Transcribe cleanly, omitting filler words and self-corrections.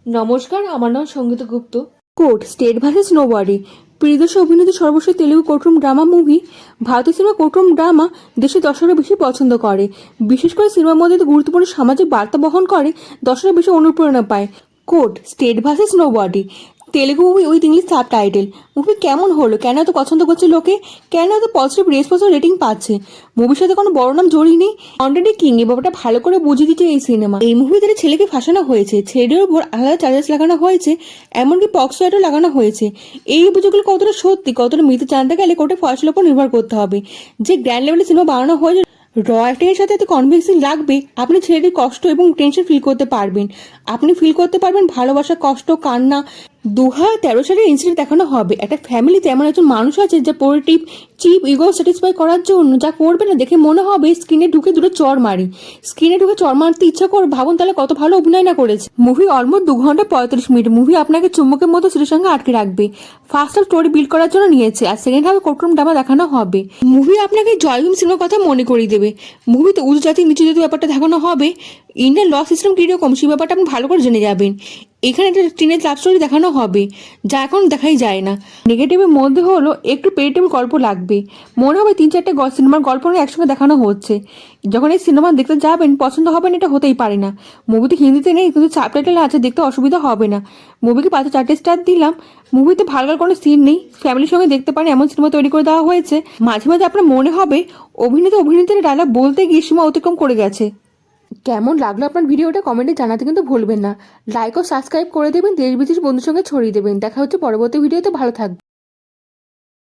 নমস্কার, আমার নাম Sangeeta Gupta. Court state versus nobody Priyadarshi অভিনীত সর্বশেষ তেলুগু কোর্টরুম ড্রামা মুভি। ভারতীয় সিনেমা কোর্টরুম ড্রামা দেশের দর্শকরা বেশি পছন্দ করে। বিশেষ করে সিনেমার মধ্যে গুরুত্বপূর্ণ সামাজিক বার্তা বহন করে, দর্শকরা বেশি অনুপ্রেরণা পায়। Court state versus nobody Telugu movie with English subtitle. Movie কেমন হলো, কেন এত পছন্দ করছে লোকে, কেন এত পজিটিভ রেসপন্স রেটিং পাচ্ছে? মুভির সাথে কোনো বড় নাম জড়িয়ে নেই, অলরেডি কিং এ ব্যাপারটা ভালো করে বুঝিয়ে দিচ্ছে এই সিনেমা। এই মুভিতে ছেলেকে ফাঁসানো হয়েছে, ছেলের উপর আলাদা চার্জেস লাগানো হয়েছে, এমনকি পক্সো অ্যাক্টও লাগানো হয়েছে। এই অভিযোগগুলো কতটা সত্যি, কতটা মিথ্যে জানতে গেলে কোর্টের ফয়সালার উপর নির্ভর করতে হবে। যে গ্র্যান্ড লেভেলের সিনেমা বানানো হয়েছে, র অ্যাক্টিংয়ের সাথে এত কনভিন্সিং লাগবে, আপনি ছেলেটির কষ্ট এবং টেনশন ফিল করতে পারবেন। আপনি ফিল করতে পারবেন ভালোবাসা, কষ্ট, কান্না। 2013 সালের ইনসিডেন্ট দেখানো হবে। একটা ফ্যামিলিতে এমন একজন মানুষ আছে যা পজিটিভ চিপ ইগো স্যাটিসফাই করার জন্য যা করবে না দেখে মনে হবে স্ক্রিনে ঢুকে দুটো চর মারি। স্ক্রিনে ঢুকে চর মারতে ইচ্ছা করে, ভাবুন তাহলে কত ভালো অভিনয় না করেছে। মুভি অলমোস্ট 2 ঘন্টা 35 মিনিট। মুভি আপনাকে চুম্বকের মতো স্ত্রীর সঙ্গে আটকে রাখবে। ফার্স্ট হাফ স্টোরি বিল্ড করার জন্য নিয়েছে, আর সেকেন্ড হাফে কোর্টরুম ড্রামা দেখানো হবে। মুভি আপনাকে জয়ভীম সিনেমার কথা মনে করিয়ে দেবে। মুভিতে উচ্চ জাতি নিচু জাতি ব্যাপারটা দেখানো হবে। ইন্ডিয়ান ল সিস্টেম কিরকম সেই ব্যাপারটা আপনি ভালো করে জেনে যাবেন। এখানে একটা টিনেজ লাভ স্টোরি দেখানো হবে, যা এখন দেখাই যায় না। নেগেটিভের মধ্যে হলো একটু পেরিটেবল গল্প লাগবে, মনে হবে 3-4টে সিনেমার গল্প একসঙ্গে দেখানো হচ্ছে। যখন এই সিনেমা দেখতে যাবেন পছন্দ হবে না, এটা হতেই পারে না। মুভিতে হিন্দিতে নেই, কিন্তু সাবটাইটেল আছে, দেখতে অসুবিধা হবে না। মুভিকে 5-4 স্টার দিলাম। মুভিতে ভালগার কোনো সিন নেই, ফ্যামিলির সঙ্গে দেখতে পারেন এমন সিনেমা তৈরি করে দেওয়া হয়েছে। মাঝে মাঝে আপনার মনে হবে অভিনেত্রীর ডায়লগ বলতে গিয়ে সীমা অতিক্রম করে গেছে। কেমন লাগলো আপনার ভিডিওটা কমেন্টে জানাতে কিন্তু ভুলবেন না। লাইক ও সাবস্ক্রাইব করে দেবেন, দেশ বিদেশ বন্ধুর সঙ্গে ছড়িয়ে দেবেন। দেখা হচ্ছে পরবর্তী ভিডিওতে, ভালো থাকবেন।